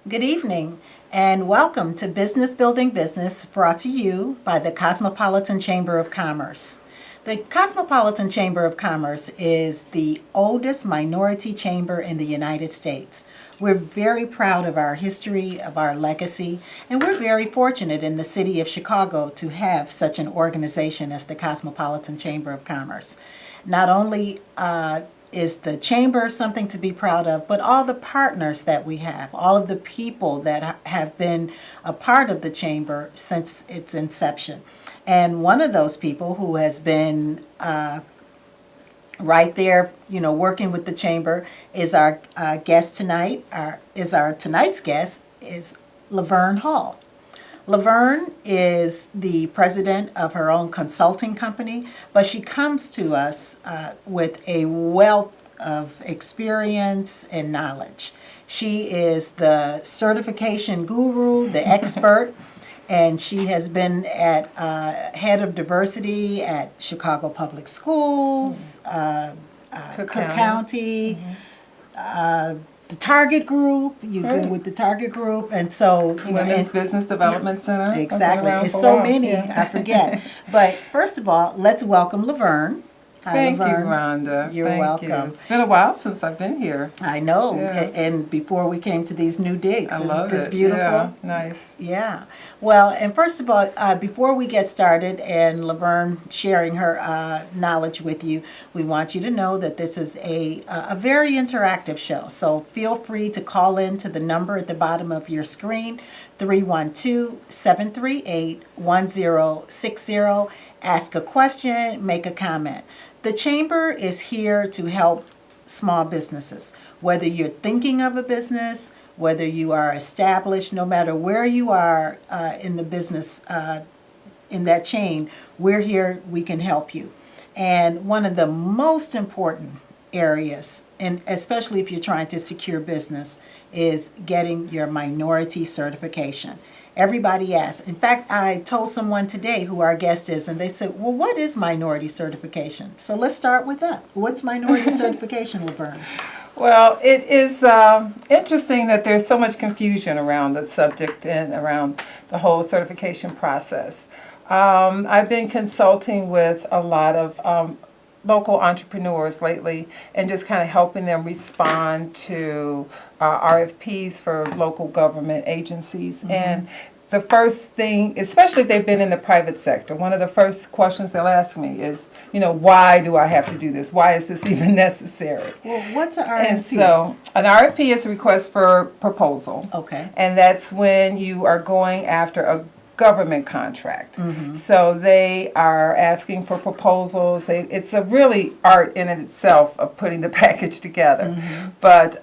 Good evening, and welcome to Business Building Business, brought to you by the Cosmopolitan Chamber of Commerce. The Cosmopolitan Chamber of Commerce is the oldest minority chamber in the United States. We're very proud of our history, of our legacy, and we're very fortunate in the city of Chicago to have such an organization as the Cosmopolitan Chamber of Commerce. Not only is the chamber something to be proud of, but all the partners that we have, all of the people that have been a part of the chamber since its inception. And one of those people who has been right there, working with the chamber is our guest tonight. Tonight's guest is Laverne Hall. Laverne is the president of her own consulting company, but she comes to us with a wealth of experience and knowledge. She is the certification guru, the expert, and she has been at head of diversity at Chicago Public Schools, Cook County, the Target Group. You've been with the Target Group, and so Women's Business Development Center. Exactly. It's so many, I forget. But first of all, let's welcome Laverne. Hi, Thank Laverne. you, Rhonda. You're Thank welcome. You. It's been a while since I've been here. I know. Yeah. And before we came to these new digs, I love this it. beautiful? Yeah, nice. Yeah. Well, and first of all, before we get started and Laverne sharing her knowledge with you, we want you to know that this is a very interactive show. So feel free to call in to the number at the bottom of your screen, 312-738-1060. Ask a question, make a comment. The Chamber is here to help small businesses. Whether you're thinking of a business, whether you are established, no matter where you are in the business, in that chain, we're here, we can help you. And one of the most important areas, and especially if you're trying to secure business, is getting your minority certification. Everybody asks. In fact, I told someone today who our guest is, and they said, well, what is minority certification? So let's start with that. What's minority certification, Laverne? Well, it is interesting that there's so much confusion around the subject and around the whole certification process. I've been consulting with a lot of local entrepreneurs lately and just kind of helping them respond to RFPs for local government agencies. Mm-hmm. And the first thing, especially if they've been in the private sector, one of the first questions they'll ask me is, why do I have to do this? Why is this even necessary? Well, what's an RFP? And so an RFP is a request for proposal. Okay. And that's when you are going after a government contract. Mm-hmm. So they are asking for proposals. It's a really art in itself of putting the package together. Mm-hmm. But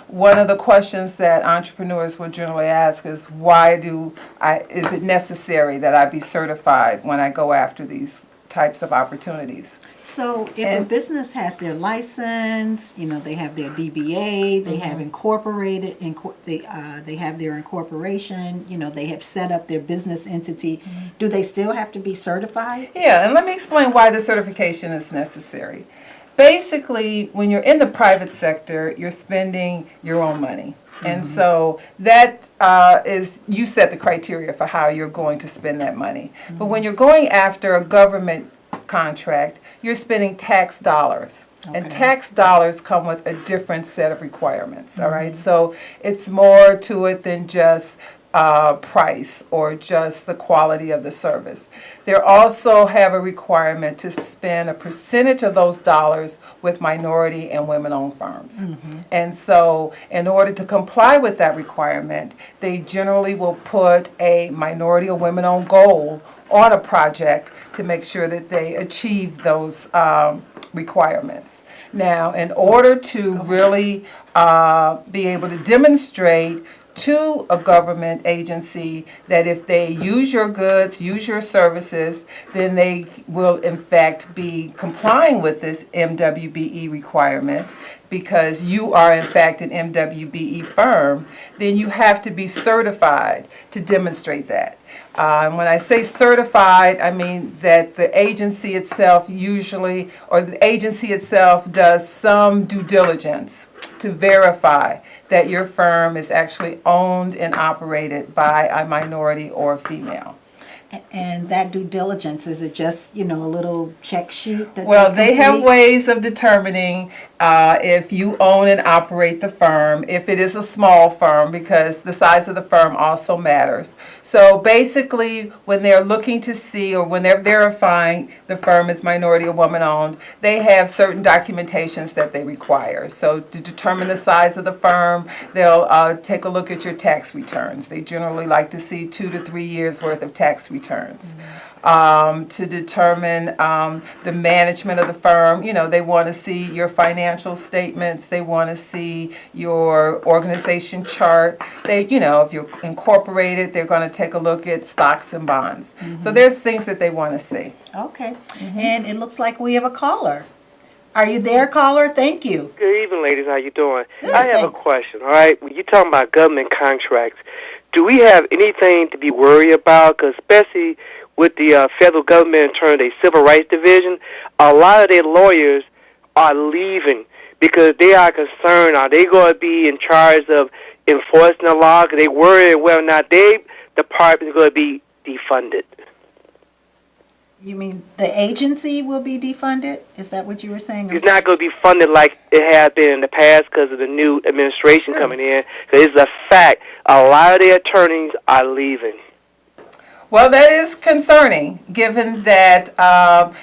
one of the questions that entrepreneurs will generally ask is, is it necessary that I be certified when I go after these types of opportunities? So if a business has their license, they have their DBA, they have incorporated, they have their incorporation, they have set up their business entity, do they still have to be certified? Yeah, and let me explain why the certification is necessary. Basically, when you're in the private sector, you're spending your own money. And so that you set the criteria for how you're going to spend that money. But when you're going after a government contract, you're spending tax dollars. Okay. And tax dollars come with a different set of requirements, all right? So it's more to it than just price or just the quality of the service. They also have a requirement to spend a percentage of those dollars with minority and women-owned firms. Mm-hmm. And so in order to comply with that requirement, they generally will put a minority or women-owned goal on a project to make sure that they achieve those requirements. Now, in order to really be able to demonstrate to a government agency that if they use your goods, use your services, then they will in fact be complying with this MWBE requirement because you are in fact an MWBE firm, then you have to be certified to demonstrate that. When I say certified, I mean that the agency itself does some due diligence to verify that your firm is actually owned and operated by a minority or a female. And that due diligence, is it just, a little check sheet that Well, they have complete? ways of determining if you own and operate the firm, if it is a small firm, because the size of the firm also matters. So basically, when they're looking to see or when they're verifying the firm is minority or woman-owned, they have certain documentations that they require. So to determine the size of the firm, they'll take a look at your tax returns. They generally like to see 2 to 3 years worth of tax returns. To determine the management of the firm. They want to see your financial statements. They want to see your organization chart. If you're incorporated, they're going to take a look at stocks and bonds. So there's things that they want to see. Okay. And it looks like we have a caller. Are you there, caller? Thank you. Good evening, ladies. How you doing? Good, I have thanks. a question, all right? When you're talking about government contracts, do we have anything to be worried about? Because especially with the federal government in terms of their civil rights division, a lot of their lawyers are leaving because they are concerned. Are they going to be in charge of enforcing the law? Because they worry whether or not their department is going to be defunded. You mean the agency will be defunded? Is that what you were saying? It's not going to be funded like it has been in the past because of the new administration coming in. Because it's a fact. A lot of the attorneys are leaving. Well, that is concerning, given that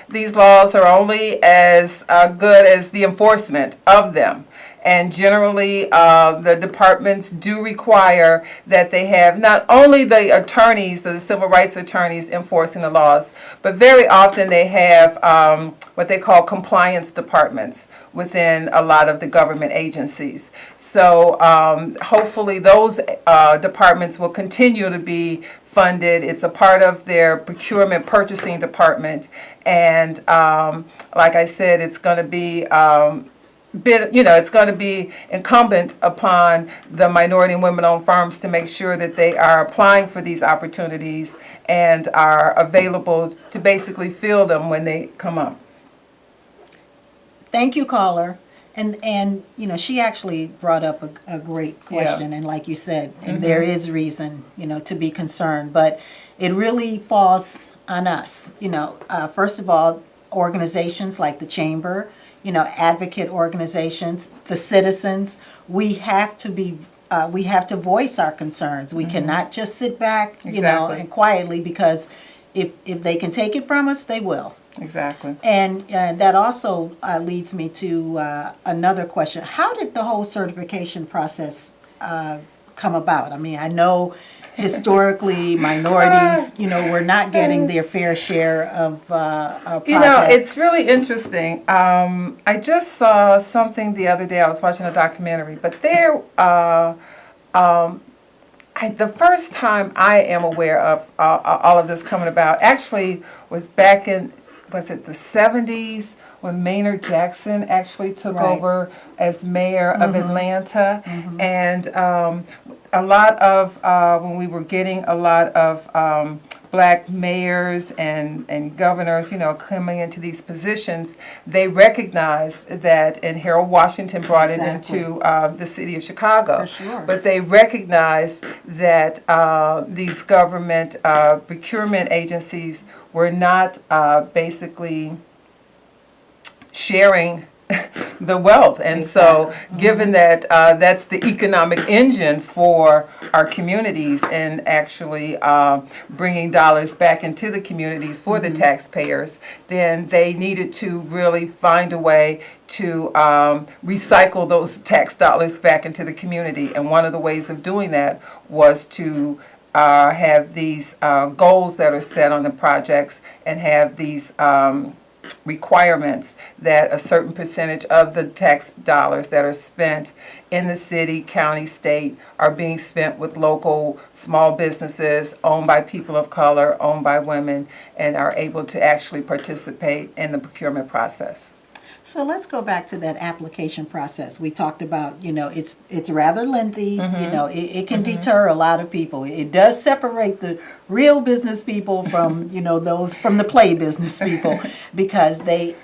these laws are only as good as the enforcement of them. And generally, the departments do require that they have not only the attorneys, the civil rights attorneys enforcing the laws, but very often they have what they call compliance departments within a lot of the government agencies. So hopefully those departments will continue to be funded. It's a part of their procurement purchasing department. And like I said, it's going to be it's going to be incumbent upon the minority and women-owned firms to make sure that they are applying for these opportunities and are available to basically fill them when they come up. Thank you, caller. And she actually brought up a great question, and like you said, and there is reason, to be concerned, but it really falls on us. First of all, organizations like the Chamber, advocate organizations, the citizens, we have to voice our concerns. We cannot just sit back, and quietly, because if they can take it from us, they will. Exactly. And that also leads me to another question. How did the whole certification process come about? I mean, I know historically minorities, were not getting their fair share of projects. It's really interesting. I just saw something the other day. I was watching a documentary, but there, the first time I am aware of all of this coming about actually was back in, was it the 70s, when Maynard Jackson actually took over as mayor of Atlanta. And a lot of, when we were getting a lot of black mayors and governors, coming into these positions, they recognized that, and Harold Washington brought it into the city of Chicago. For sure. But they recognized that these government procurement agencies were not basically sharing the wealth. And so given that that's the economic engine for our communities and actually bringing dollars back into the communities for the taxpayers, then they needed to really find a way to recycle those tax dollars back into the community. And one of the ways of doing that was to have these goals that are set on the projects and have these requirements that a certain percentage of the tax dollars that are spent in the city, county, state are being spent with local small businesses owned by people of color, owned by women, and are able to actually participate in the procurement process. So let's go back to that application process. We talked about, it's rather lengthy. It can deter a lot of people. It does separate the real business people from, those from the play business people because they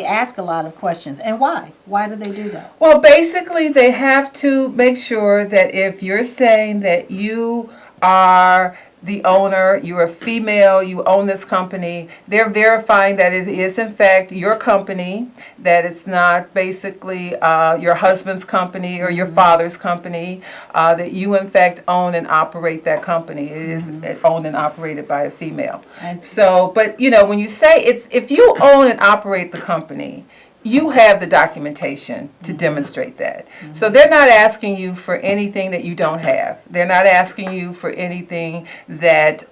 ask a lot of questions. And why? Why do they do that? Well, basically, they have to make sure that if you're saying that you are the owner, you're a female, you own this company, they're verifying that it is in fact your company, that it's not basically your husband's company or your father's company, that you in fact own and operate that company. It is owned and operated by a female. So, but when you say if you own and operate the company, you have the documentation to demonstrate that. So they're not asking you for anything that you don't have. They're not asking you for anything that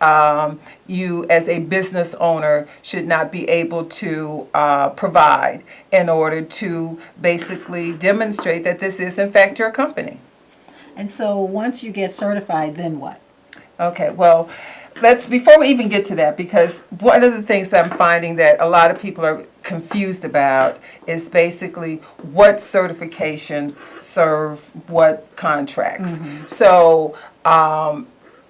you as a business owner should not be able to provide in order to basically demonstrate that this is in fact your company. And so once you get certified, then what? Okay, well, before we even get to that, because one of the things that I'm finding that a lot of people are confused about is basically what certifications serve what contracts. So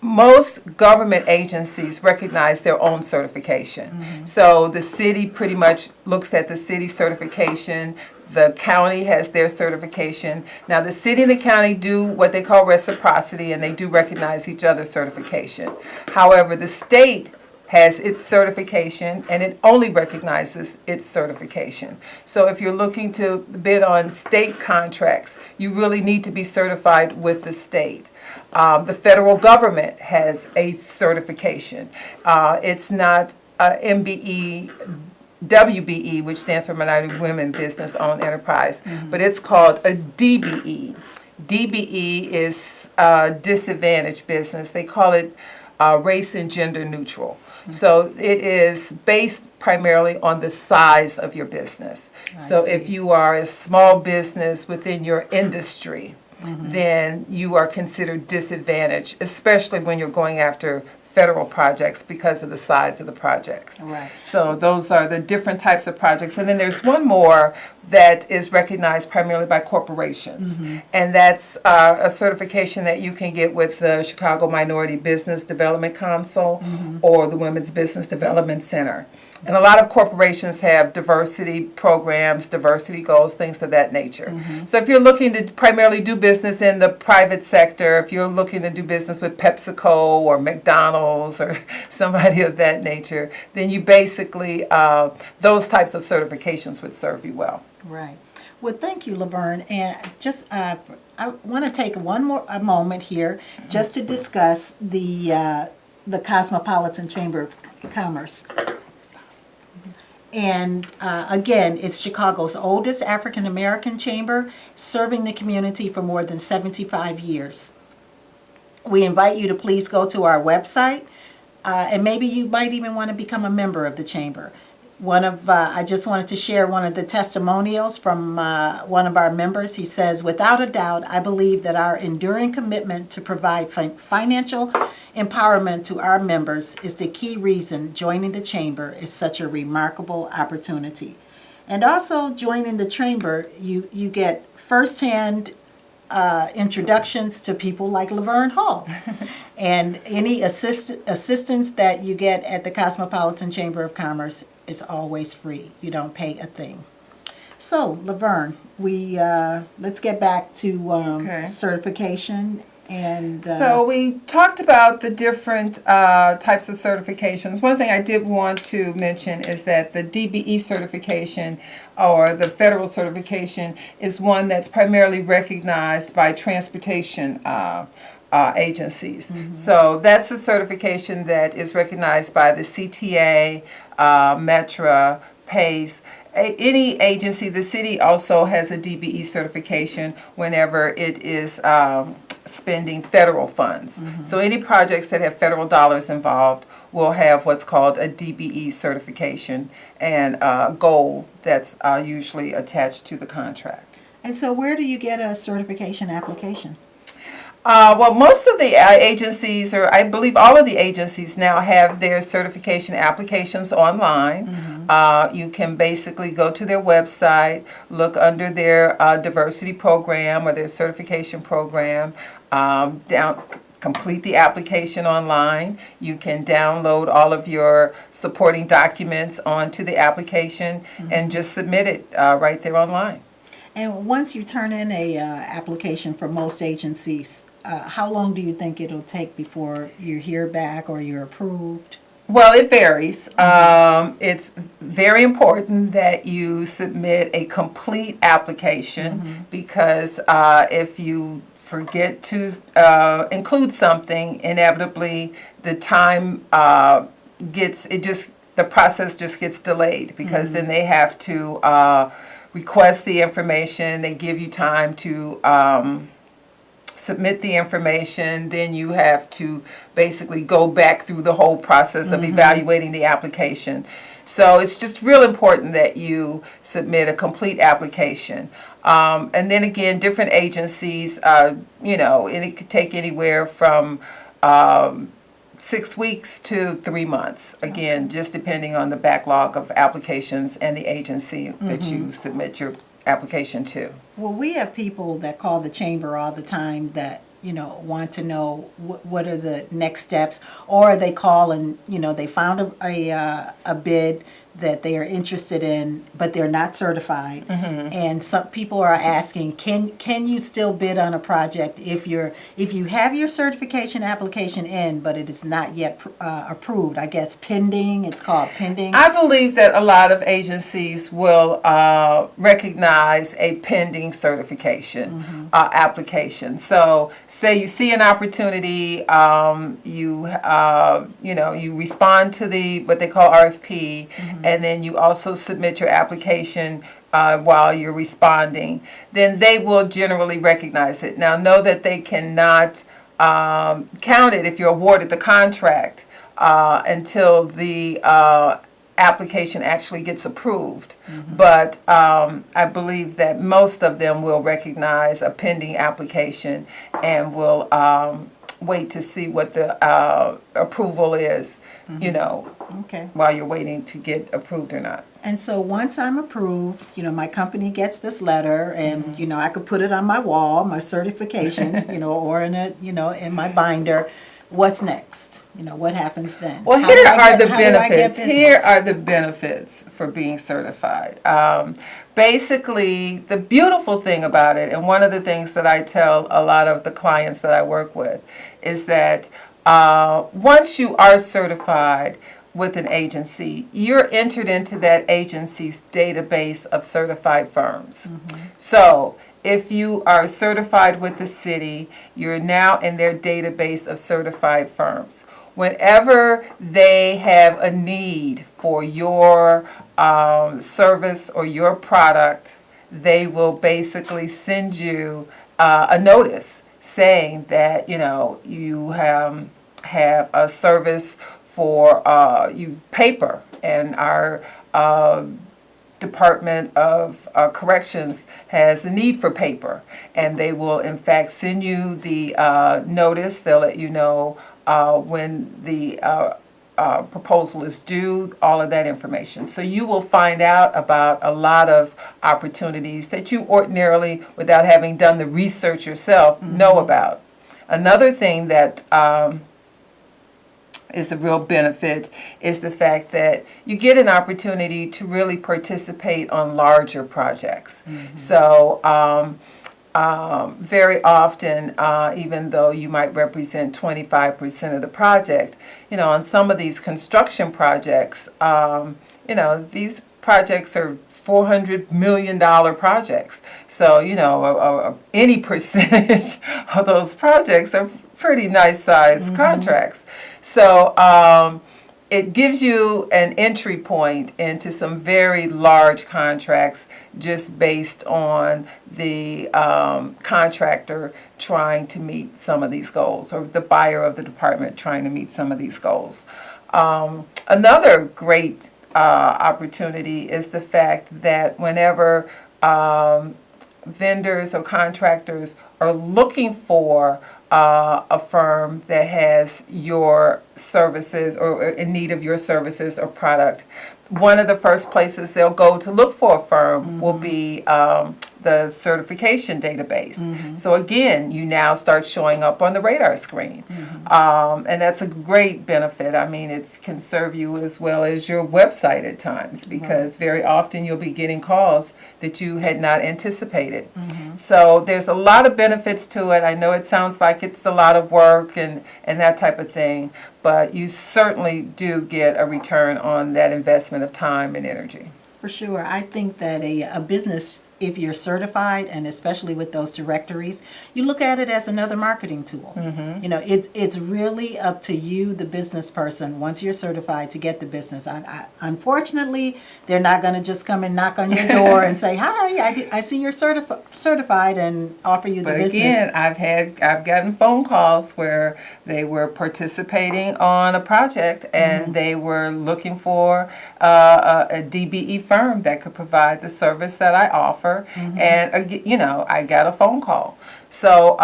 most government agencies recognize their own certification. So the city pretty much looks at the city certification. The county has their certification. Now, the city and the county do what they call reciprocity, and they do recognize each other's certification. However, the state has its certification, and it only recognizes its certification. So if you're looking to bid on state contracts, you really need to be certified with the state. The federal government has a certification. It's not MBE, WBE, which stands for Minority Women Business Owned Enterprise, but it's called a DBE. DBE is disadvantaged business. They call it race and gender neutral. So it is based primarily on the size of your business. So if you are a small business within your industry, then you are considered disadvantaged, especially when you're going after federal projects because of the size of the projects. Right. So those are the different types of projects. And then there's one more that is recognized primarily by corporations. And that's a certification that you can get with the Chicago Minority Business Development Council or the Women's Business Development Center. And a lot of corporations have diversity programs, diversity goals, things of that nature. So if you're looking to primarily do business in the private sector, if you're looking to do business with PepsiCo or McDonald's or somebody of that nature, then you basically, those types of certifications would serve you well. Right. Well, thank you, Laverne. And just, I want to take a moment here just to discuss the Cosmopolitan Chamber of Commerce. And again, it's Chicago's oldest African American chamber, serving the community for more than 75 years. We invite you to please go to our website, and maybe you might even want to become a member of the chamber. I just wanted to share one of the testimonials from one of our members. He says, "Without a doubt, I believe that our enduring commitment to provide financial empowerment to our members is the key reason joining the chamber is such a remarkable opportunity." And also joining the chamber, you get firsthand introductions to people like Laverne Hall. And any assistance that you get at the Cosmopolitan Chamber of Commerce is always free. You don't pay a thing. So, Laverne, let's get back to certification. And so we talked about the different types of certifications. One thing I did want to mention is that the DBE certification or the federal certification is one that's primarily recognized by transportation agencies. So that's a certification that is recognized by the CTA, Metra, PACE. Any agency. The city also has a DBE certification whenever it is spending federal funds. So any projects that have federal dollars involved will have what's called a DBE certification and a goal that's usually attached to the contract. And so where do you get a certification application? Well, most of the agencies, or I believe all of the agencies now have their certification applications online. You can basically go to their website, look under their diversity program or their certification program, complete the application online. You can download all of your supporting documents onto the application and just submit it right there online. And once you turn in a application for most agencies, how long do you think it'll take before you hear back or you're approved? Well, it varies. It's very important that you submit a complete application because if you forget to include something, inevitably the time the process just gets delayed because then they have to request the information. They give you time to submit the information, then you have to basically go back through the whole process of evaluating the application. So it's just real important that you submit a complete application. And then again, different agencies, and it could take anywhere from 6 weeks to 3 months. Again, just depending on the backlog of applications and the agency that you submit your application to. Well, we have people that call the chamber all the time that, want to know what are the next steps, or they call and, they found a bid that they are interested in, but they're not certified. And some people are asking, can you still bid on a project if you have your certification application in, but it is not yet approved? I guess pending. It's called pending. I believe that a lot of agencies will recognize a pending certification application. So, say you see an opportunity, you respond to what they call RFP, and then you also submit your application while you're responding, then they will generally recognize it. Now, know that they cannot count it if you're awarded the contract until the application actually gets approved. But I believe that most of them will recognize a pending application and will wait to see what the approval is, Okay. while you're waiting to get approved or not. And so once I'm approved, my company gets this letter, and I could put it on my wall, my certification, or in in my binder. What's next? What happens then? Well, How here do I are get- the how do I get benefits. business? Here are the benefits for being certified. Basically, the beautiful thing about it, and one of the things that I tell a lot of the clients that I work with, is that once you are certified with an agency, you're entered into that agency's database of certified firms. So if you are certified with the city, you're now in their database of certified firms. Whenever they have a need for your service or your product, they will basically send you a notice saying that you have a service for paper, and our Department of Corrections has a need for paper, and they will in fact send you the notice. They'll let you know when the proposal is due, all of that information. So you will find out about a lot of opportunities that you ordinarily, without having done the research yourself, know about. Another thing that is a real benefit is the fact that you get an opportunity to really participate on larger projects. So very often, even though you might represent 25% of the project, on some of these construction projects, these projects are $400 million projects. So, any percentage of those projects are pretty nice sized contracts. So it gives you an entry point into some very large contracts just based on the contractor trying to meet some of these goals, or the buyer of the department trying to meet some of these goals. Another great opportunity is the fact that whenever vendors or contractors are looking for a firm that has your services or in need of your services or product, one of the first places they'll go to look for a firm will be the certification database. So again, you now start showing up on the radar screen. And that's a great benefit. I mean, it can serve you as well as your website at times, because very often you'll be getting calls that you had not anticipated. So there's a lot of benefits to it. I know it sounds like it's a lot of work and that type of thing, but you certainly do get a return on that investment of time and energy. For sure. I think that a business, if you're certified, and especially with those directories, you look at it as another marketing tool. You know, it's really up to you, the business person, once you're certified, to get the business. Unfortunately, they're not going to just come and knock on your door and say, "Hi, I see you're certified," and offer you the business. But again, I've gotten phone calls where they were participating on a project and they were looking for a DBE firm that could provide the service that I offer. And, you know, I got a phone call. So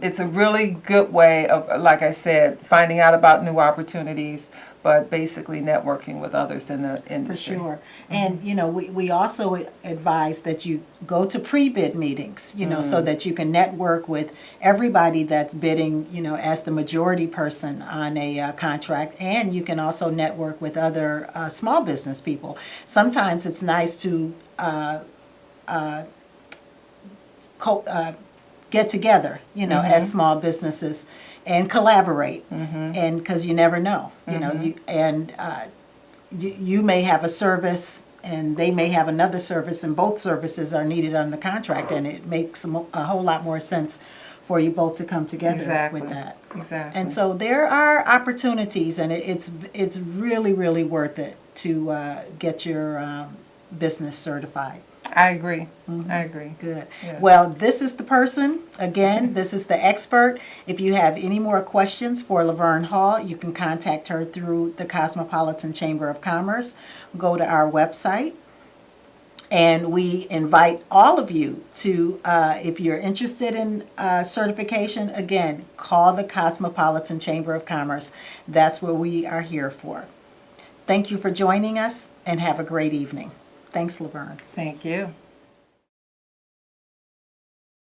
it's a really good way of, like I said, finding out about new opportunities, but basically networking with others in the industry. For sure. And, you know, we also advise that you go to pre-bid meetings, you know, so that you can network with everybody that's bidding, you know, as the majority person on a contract. And you can also network with other small business people. Sometimes it's nice to get together, you know, as small businesses and collaborate, and because you never know, you know, you may have a service and they may have another service, and both services are needed on the contract, and it makes a whole lot more sense for you both to come together with that. Exactly. And so there are opportunities, and it's really, really worth it to get your business certified. I agree. I agree. Good. Yeah. Well, this is the person. Again, this is the expert. If you have any more questions for Laverne Hall, you can contact her through the Cosmopolitan Chamber of Commerce. Go to our website. And we invite all of you to, if you're interested in certification, again, call the Cosmopolitan Chamber of Commerce. That's what we are here for. Thank you for joining us, and have a great evening. Thanks, Laverne. Thank you.